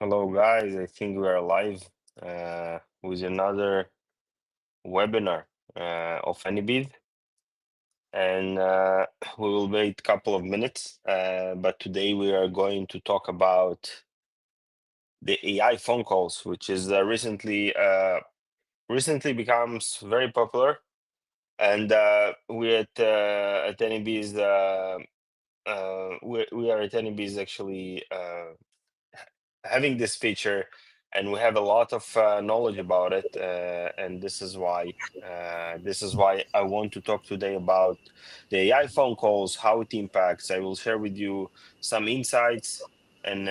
Hello, guys. I think we are live with another webinar of AnyBiz, and we will wait a couple of minutes. But today we are going to talk about the AI phone calls, which is recently becomes very popular. And we at AnyBiz we are at AnyBiz actually. Having this feature, and we have a lot of knowledge about it, and this is why I want to talk today about the AI phone calls, how it impacts. I will share with you some insights and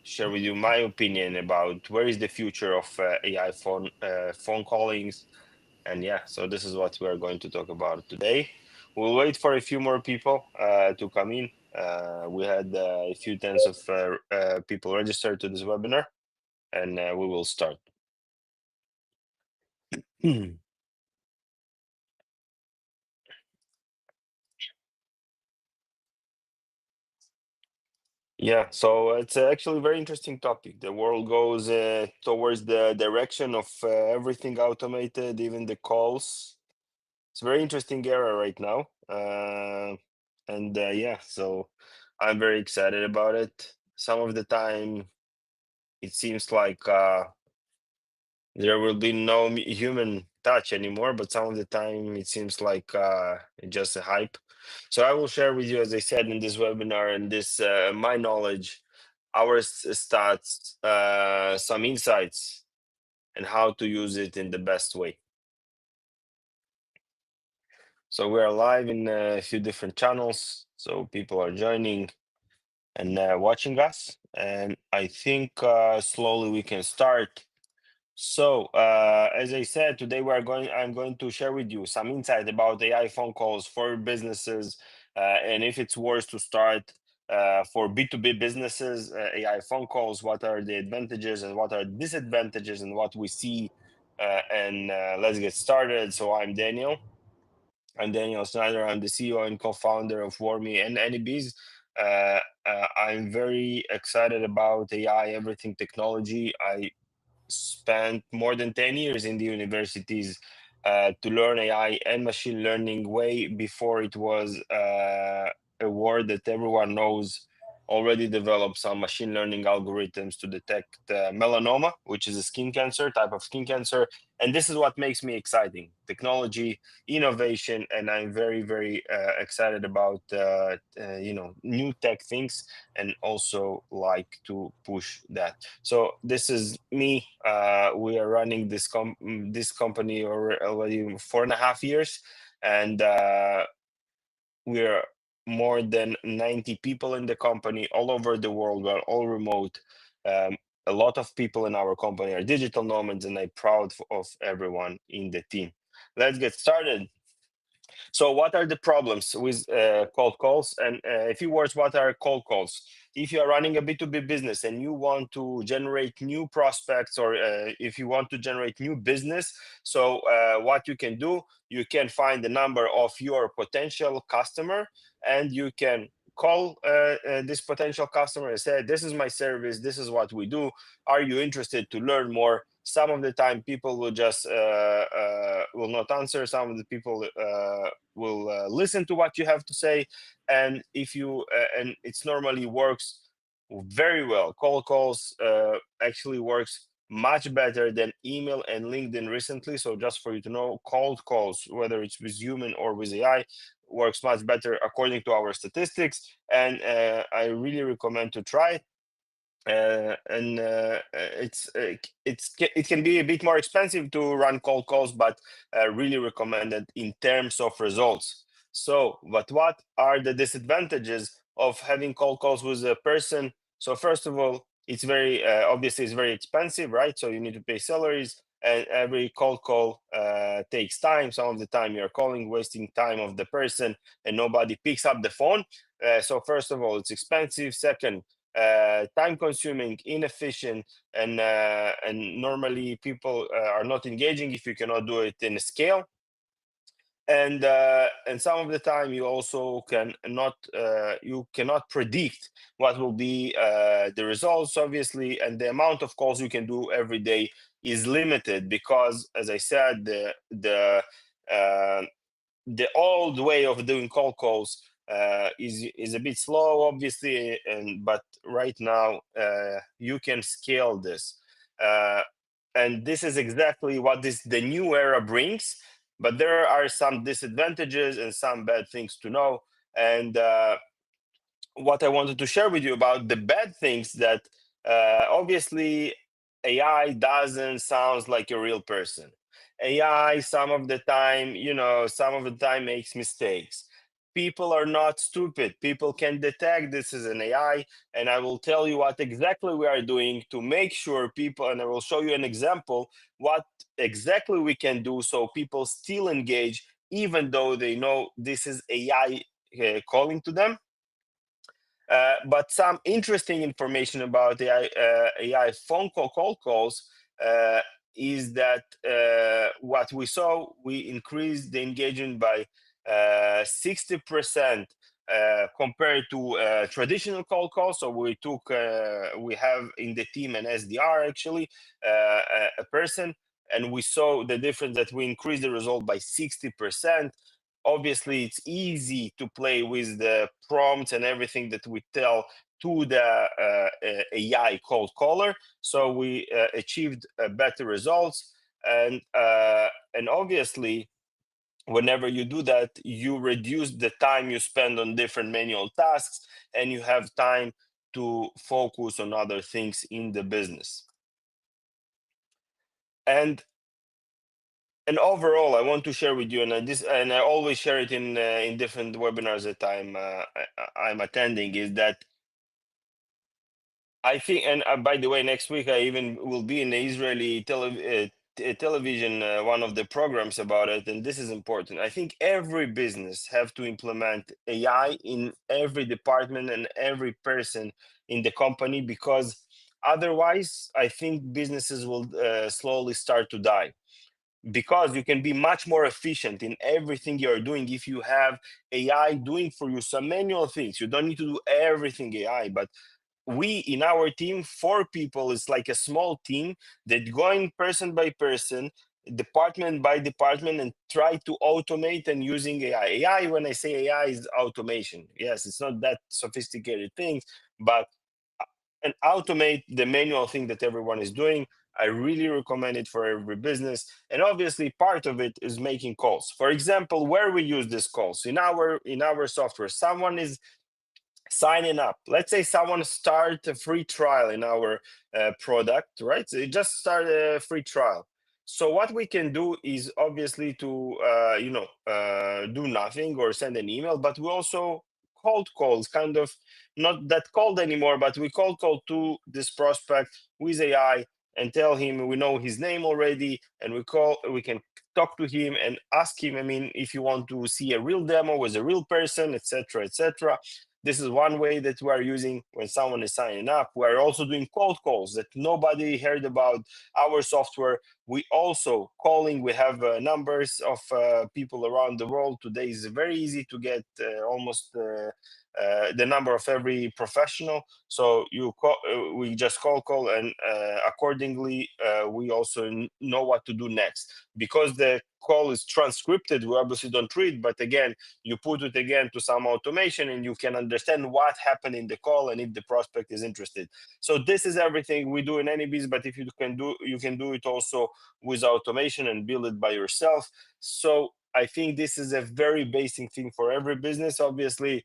share with you my opinion about where is the future of AI phone callings. And yeah, so this is what we are going to talk about today. We'll wait for a few more people to come in. We had a few tens of people registered to this webinar, and we will start. Yeah, so it's actually a very interesting topic. The world goes towards the direction of everything automated, even the calls. It's a very interesting era right now. And yeah, so I'm very excited about it. Some of the time, it seems like there will be no human touch anymore, but some of the time it seems like just a hype. So I will share with you, as I said in this webinar, and this my knowledge, our stats, some insights, and how to use it in the best way. So we are live in a few different channels, so people are joining and watching us, and I think slowly we can start. So, as I said, today I'm going to share with you some insight about AI phone calls for businesses, and if it's worth to start for B2B businesses, AI phone calls, what are the advantages and what are disadvantages and what we see. And let's get started. So I'm Daniel Snyder. I'm the CEO and co-founder of Warmy and AnyBiz. I'm very excited about AI, everything technology. I spent more than 10 years in the universities to learn AI and machine learning way before it was a word that everyone knows. Already developed some machine learning algorithms to detect melanoma, which is a skin cancer, type of skin cancer. And this is what makes me exciting: technology, innovation, and I'm very, very excited about new tech things, and also like to push that. So this is me. We are running this company already 4.5 years, and we're more than 90 people in the company all over the world. We're all remote. A lot of people in our company are digital nomads, and I'm proud of everyone in the team. Let's get started. So, what are the problems with cold calls? And a few words: what are cold calls? If you are running a B2B business and you want to generate new prospects, or if you want to generate new business, so what you can do, you can find the number of your potential customer, and you can call this potential customer and say, "This is my service. This is what we do. Are you interested to learn more?" Some of the time, people will just will not answer. Some of the people will listen to what you have to say, and if you and it's normally works very well. Cold calls actually works much better than email and LinkedIn recently. So just for you to know, cold calls, whether it's with human or with AI, works much better according to our statistics, and I really recommend to try it. And it can be a bit more expensive to run cold calls, but really recommended in terms of results. So, but what are the disadvantages of having cold calls with a person? So, first of all, it's very obviously it's very expensive, right? So you need to pay salaries, and every cold call takes time. Some of the time you're calling, wasting time of the person, and nobody picks up the phone. So first of all, it's expensive. Second, time consuming, inefficient, and normally people are not engaging if you cannot do it in a scale. and some of the time you also you cannot predict what will be the results, obviously, and the amount of calls you can do every day is limited because, as I said, uh, the old way of doing cold calls is a bit slow, obviously, and but right now you can scale this, uh, and this is exactly what the new era brings. But there are some disadvantages and some bad things to know. And what I wanted to share with you about the bad things that obviously AI doesn't sound like a real person. AI some of the time, some of the time makes mistakes. People are not stupid. People can detect this as an AI, and I will tell you what exactly we are doing to make sure people, and I will show you an example what exactly we can do so people still engage even though they know this is AI calling to them. But some interesting information about AI phone call cold calls uh, is that what we saw, we increased the engagement by 60% compared to traditional cold calls. So we have in the team an SDR actually, a person, and we saw the difference that we increased the result by 60%. Obviously it's easy to play with the prompts and everything that we tell to the AI cold caller, so we achieved better results. And obviously whenever you do that, you reduce the time you spend on different manual tasks, and you have time to focus on other things in the business. And overall, I want to share with you, and I always share it in different webinars that I'm attending, is that I think, and by the way, next week I even will be in the Israeli television, one of the programs about it, and this is important. I think every business have to implement AI in every department and every person in the company, because otherwise, I think businesses will slowly start to die, because you can be much more efficient in everything you're doing if you have AI doing for you some manual things. You don't need to do everything AI, but we in our team, 4 people, is like a small team that going person by person, department by department, and try to automate and using AI. AI, when I say AI, is automation. Yes, it's not that sophisticated things, but and automate the manual thing that everyone is doing. I really recommend it for every business. And obviously part of it is making calls. For example, where we use these calls in our software, someone is signing up. Let's say someone start a free trial in our product, right? So you just start a free trial. So what we can do is obviously to do nothing or send an email, but we also cold calls, kind of not that cold anymore, but we cold call to this prospect with AI and tell him we know his name already, and we can talk to him and ask him, I mean, if you want to see a real demo with a real person, etc., etc. This is one way that we are using when someone is signing up. We are also doing cold calls that nobody heard about our software. We also calling. We have numbers of people around the world. Today is very easy to get almost the number of every professional. So we just call, and accordingly, we also know what to do next, because the call is transcripted. We obviously don't read, but again, you put it again to some automation, and you can understand what happened in the call and if the prospect is interested. So this is everything we do in any business, but if you can do it also with automation and build it by yourself. So I think this is a very basic thing for every business. Obviously,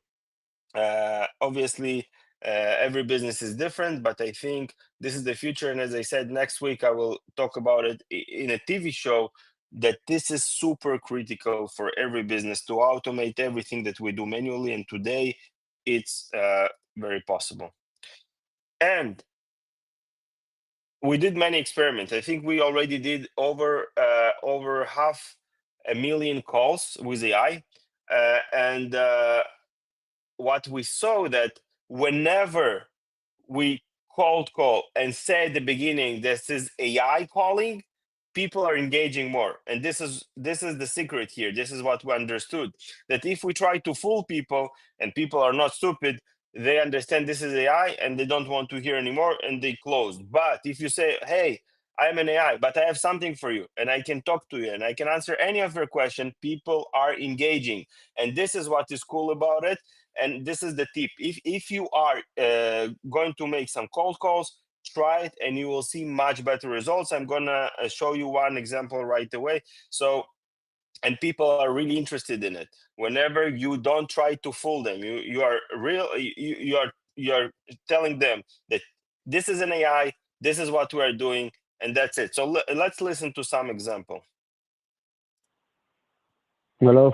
every business is different, but I think this is the future. And as I said, next week I will talk about it in a TV show, that this is super critical for every business to automate everything that we do manually. And today it's very possible. And we did many experiments. I think we already did over 500,000 calls with AI. And what we saw that whenever we cold call and say at the beginning, this is AI calling, people are engaging more. And this is the secret here. This is what we understood, that if we try to fool people, and people are not stupid, they understand this is AI and they don't want to hear anymore, and they close. But if you say, hey, I'm an AI, but I have something for you, and I can talk to you, and I can answer any of your question, people are engaging. And this is what is cool about it. And this is the tip. If you are going to make some cold calls, try it, and you will see much better results. I'm gonna show you one example right away. So, and people are really interested in it. Whenever you don't try to fool them, you are real. You are telling them that this is an AI. This is what we are doing, and that's it. So let's listen to some example. Hello.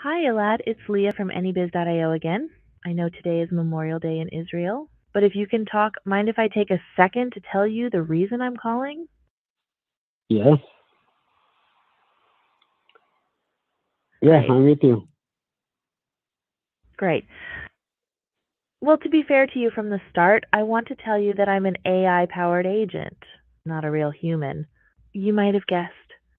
Hi, Elad. It's Leah from AnyBiz.io again. I know today is Memorial Day in Israel, but if you can talk, mind if I take a second to tell you the reason I'm calling? Yeah. Yeah, Great. I'm with you. Great. Well, to be fair to you from the start, I want to tell you that I'm an AI powered agent, not a real human. You might have guessed.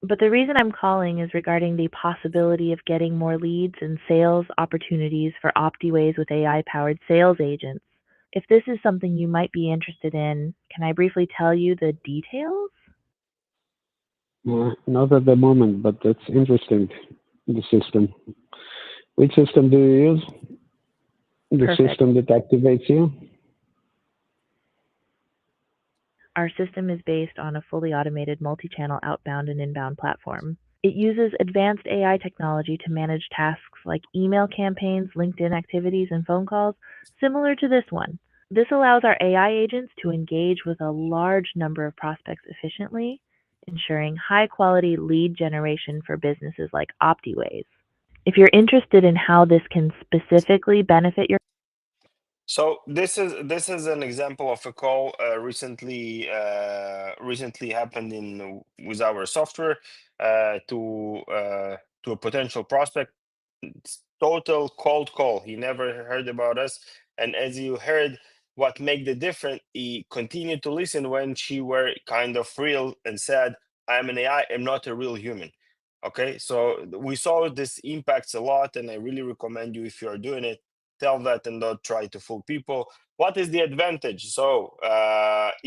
But the reason I'm calling is regarding the possibility of getting more leads and sales opportunities for OptiWays with AI powered sales agents. If this is something you might be interested in, can I briefly tell you the details? Not at the moment, but that's interesting. The system. Which system do you use? The Perfect. system that activates you? Our system is based on a fully automated multi-channel outbound and inbound platform. It uses advanced AI technology to manage tasks like email campaigns, LinkedIn activities, and phone calls, similar to this one. This allows our AI agents to engage with a large number of prospects efficiently, ensuring high-quality lead generation for businesses like OptiWays. If you're interested in how this can specifically benefit your So this is an example of a call recently happened in with our software to a potential prospect. It's total cold call. He never heard about us, and as you heard, what made the difference, he continued to listen when she were kind of real and said, "I'm an AI. I'm not a real human." Okay, so we saw this impacts a lot, and I really recommend you, if you are doing it, tell that and don't try to fool people. What is the advantage? So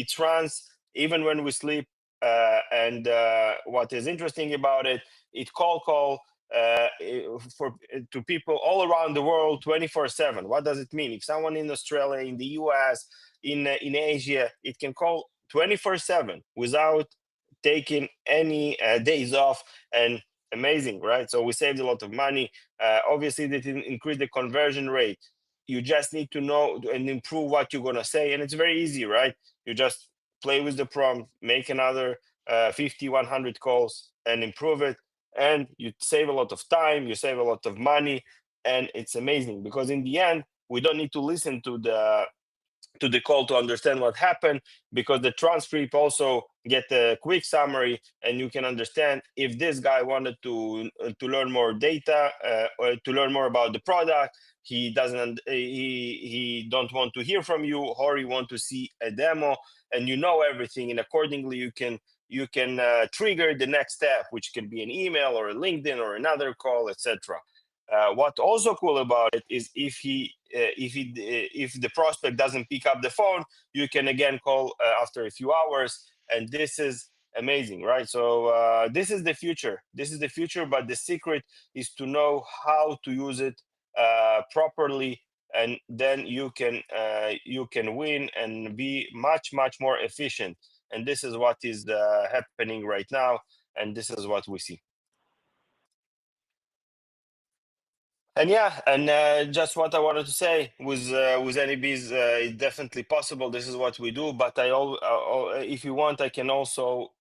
it runs even when we sleep, and what is interesting about it, it call for to people all around the world 24/7. What does it mean? If someone in Australia, in the US, in Asia, it can call 24/7 without taking any days off. And amazing, right? So we saved a lot of money. Obviously, that increase the conversion rate. You just need to know and improve what you're gonna say, and it's very easy, right? You just play with the prompt, make another 50, 100 calls, and improve it, and you save a lot of time, you save a lot of money, and it's amazing because in the end, we don't need to listen to the call to understand what happened, because the transcript also get a quick summary, and you can understand if this guy wanted to learn more data or to learn more about the product. He doesn't he don't want to hear from you, or he want to see a demo, and you know everything, and accordingly you can trigger the next step, which can be an email or a LinkedIn or another call, etc. What also cool about it is if the prospect doesn't pick up the phone, you can again call after a few hours, and this is amazing, right? So this is the future. This is the future, but the secret is to know how to use it properly, and then you can win and be much more efficient. And this is what is happening right now, and this is what we see. And yeah, and just what I wanted to say with AnyBiz, it's definitely possible. This is what we do. But if you want, I can also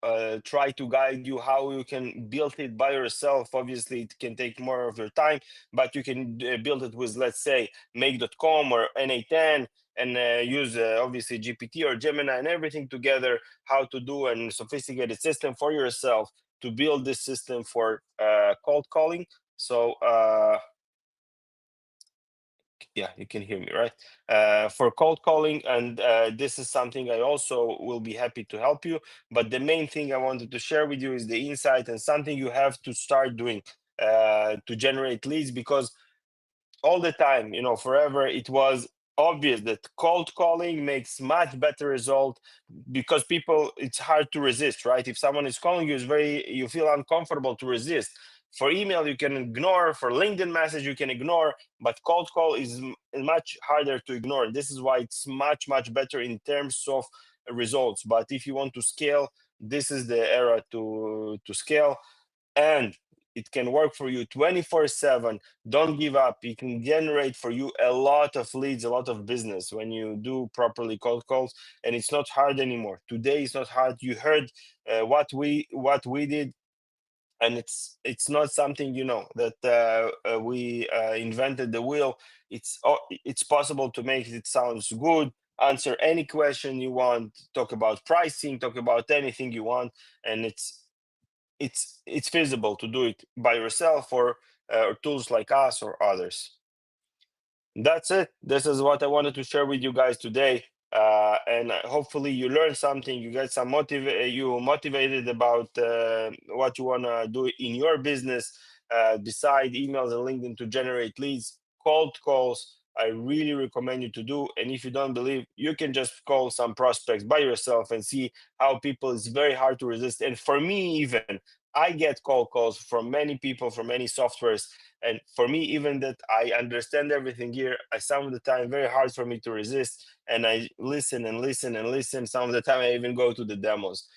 try to guide you how you can build it by yourself. Obviously, it can take more of your time, but you can build it with, let's say, Make.com or N8N, and use obviously GPT or Gemini and everything together. How to do a sophisticated system for yourself to build this system for cold calling. So. Yeah, you can hear me, right? For cold calling, and this is something I also will be happy to help you. But the main thing I wanted to share with you is the insight and something you have to start doing to generate leads, because all the time, forever it was obvious that cold calling makes much better result, because people, it's hard to resist, right? If someone is calling you, you feel uncomfortable to resist. For email you can ignore, for LinkedIn message you can ignore, but cold call is much harder to ignore. This is why it's much better in terms of results. But if you want to scale, this is the era to scale, and it can work for you 24/7. Don't give up. It can generate for you a lot of leads, a lot of business when you do properly cold calls, and it's not hard anymore. Today it's not hard. You heard what we did, and it's not something that we invented the wheel. It's possible to make it sounds good. Answer any question you want. Talk about pricing. Talk about anything you want, and it's feasible to do it by yourself, or tools like us or others. That's it. This is what I wanted to share with you guys today. And hopefully you learned something. You get some you motivated about what you want to do in your business, beside emails and LinkedIn to generate leads. Cold calls, I really recommend you to do. And if you don't believe, you can just call some prospects by yourself and see how people, it's very hard to resist. And for me, even I get cold calls from many people, from many softwares. And for me, even that I understand everything here, some of the time very hard for me to resist. And I listen and listen and listen. Some of the time I even go to the demos.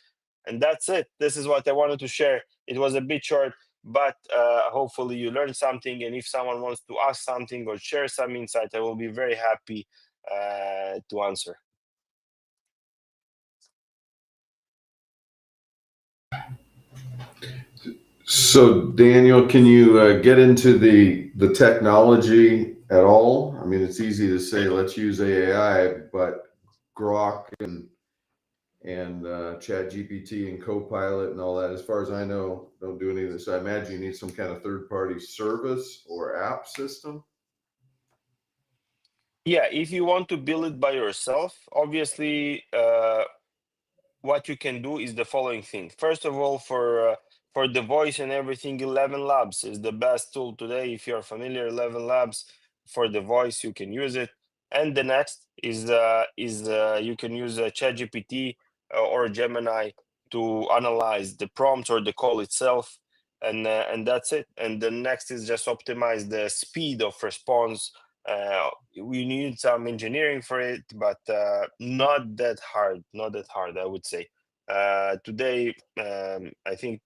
And that's it. This is what I wanted to share. It was a bit short, but hopefully you learned something. And if someone wants to ask something or share some insight, I will be very happy to answer. So, Daniel, can you get into the technology at all? I mean, it's easy to say let's use AI, but Grok and ChatGPT and Copilot and all that, as far as I know, don't do any of this. So I imagine you need some kind of third-party service or app system. Yeah, if you want to build it by yourself, obviously, what you can do is the following thing. First of all, for the voice and everything, 11 Labs is the best tool today. If you're familiar, 11 Labs for the voice, you can use it. And the next is you can use ChatGPT or Gemini to analyze the prompt or the call itself, and that's it. And the next is just optimize the speed of response. We need some engineering for it, but not that hard. Not that hard, I would say. Today, I think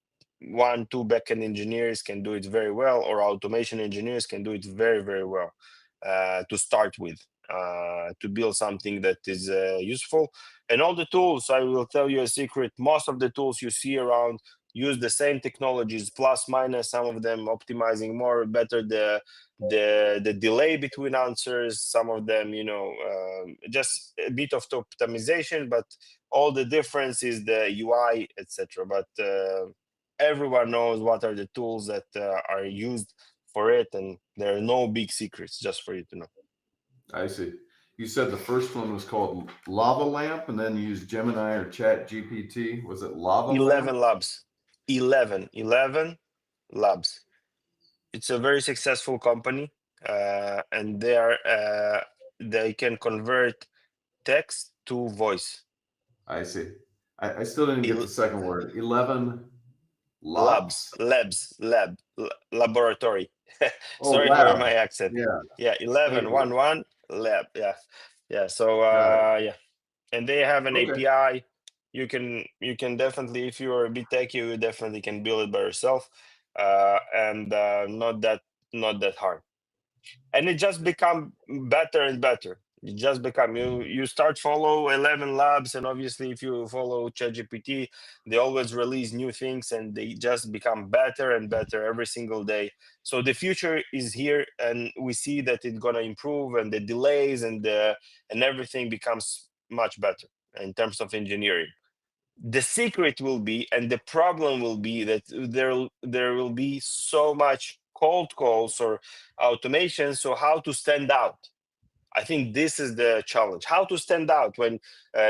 1-2 backend engineers can do it very well, or automation engineers can do it very well to start with, to build something that is useful. And all the tools, I will tell you a secret, most of the tools you see around use the same technologies, plus minus, some of them optimizing more better the delay between answers, some of them just a bit of optimization, but all the difference is the UI, etc. But everyone knows what are the tools that are used for it, and there are no big secrets, just for you to know. I see. You said the first one was called Lava Lamp, and then you used Gemini or Chat GPT. Was it Lava 11 Lamp? Labs. 11 Labs. It's a very successful company, and they can convert text to voice. I see. I still didn't get the second word. 11 Labs. Laboratory. Oh, Sorry lab. for my accent. Yeah. 11 1 lab. Yeah. So yeah, and they have an Okay. API. You can definitely, if you are a bit techy, you definitely can build it by yourself, and not that hard. And it just become better and better. It just become, you start follow 11 Labs, and obviously if you follow ChatGPT, they always release new things, and they just become better and better every single day. So the future is here, and we see that it's gonna improve, and the delays and everything becomes much better in terms of engineering. The secret will be, and the problem will be, that there will be so much cold calls or automation. So how to stand out? I think this is the challenge: how to stand out when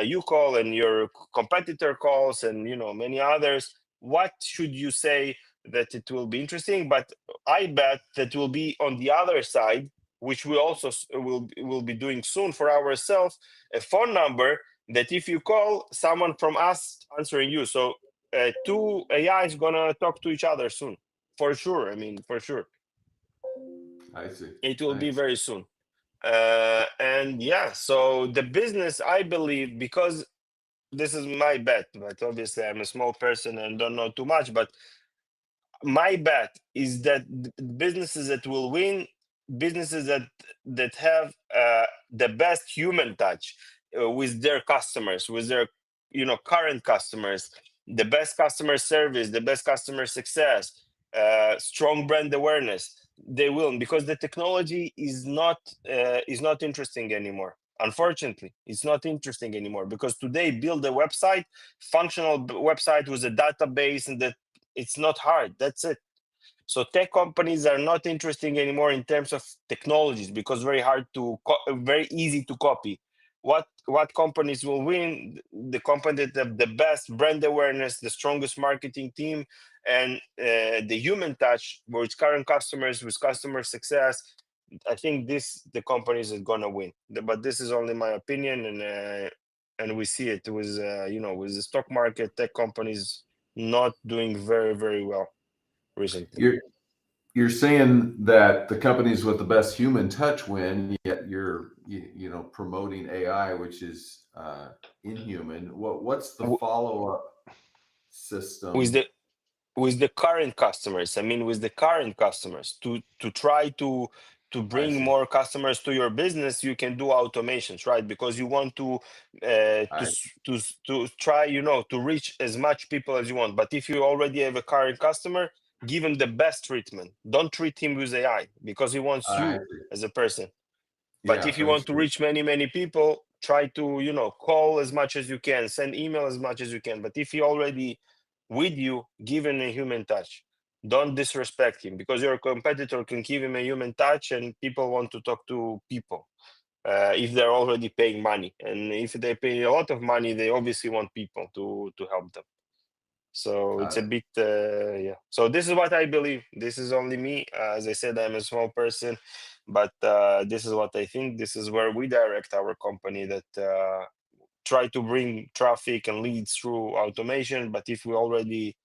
you call and your competitor calls, and many others. What should you say that it will be interesting? But I bet that will be on the other side, which we also will be doing soon for ourselves, a phone number that if you call, someone from us answering you. So two AIs gonna talk to each other soon, for sure. I mean, for sure, I see. it will be Nice. very soon. And yeah, so the business, I believe, because this is my bet, but obviously I'm a small person and don't know too much, but my bet is that businesses that will win, businesses that have the best human touch with their customers, with their current customers, the best customer service, the best customer success, strong brand awareness, they will, because the technology is not interesting anymore. Unfortunately, it's not interesting anymore, because today build a website, functional website with a database, and that it's not hard. That's it. So tech companies are not interesting anymore in terms of technologies, because very hard to very easy to copy. What companies will win? The company that have the best brand awareness, the strongest marketing team, and the human touch with current customers, with customer success. I think the companies are gonna win. But this is only my opinion, and we see it with with the stock market, tech companies not doing very, very well recently. You're saying that the companies with the best human touch win, yet you're promoting AI, which is inhuman. What's the W- follow-up with system? the current customers, I mean, with the current customers, to try to I bring see. more customers to your business, you can do automations, right? Because you want to I try to reach as much people as you want. But if you already have a current customer, give him the best treatment. Don't treat him with AI, because he wants I you see. as a person. But Yeah, if you thanks. want to reach many, many people, try to call as much as you can, send email as much as you can. But if he already with you, give him a human touch. Don't disrespect him, because your competitor can give him a human touch, and people want to talk to people if they're already paying money. And if they pay a lot of money, they obviously want people to help them. So it's Got a it. bit, yeah. So this is what I believe. This is only me. As I said, I'm a small person, but this is what I think. This is where we direct our company, that try to bring traffic and leads through automation. But if we already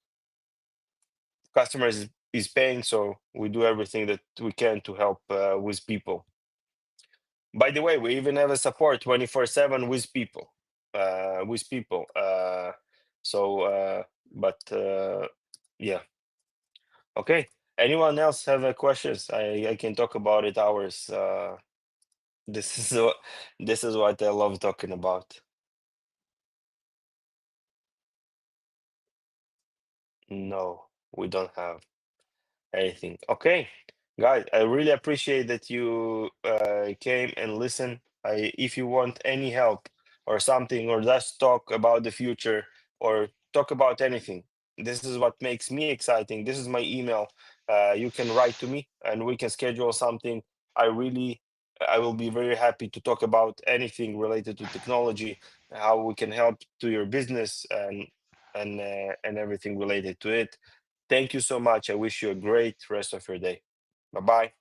customers is paying, so we do everything that we can to help with people. By the way, we even have a support 24/7 with people, but yeah. Okay. Anyone else have questions? I can talk about it hours. This is what I love talking about. No, we don't have anything. Okay, guys, I really appreciate that you came and listened. If you want any help or something, or just talk about the future, or talk about anything, this is what makes me exciting. This is my email. You can write to me, and we can schedule something. I will be very happy to talk about anything related to technology, how we can help to your business, and everything related to it. Thank you so much. I wish you a great rest of your day. Bye bye.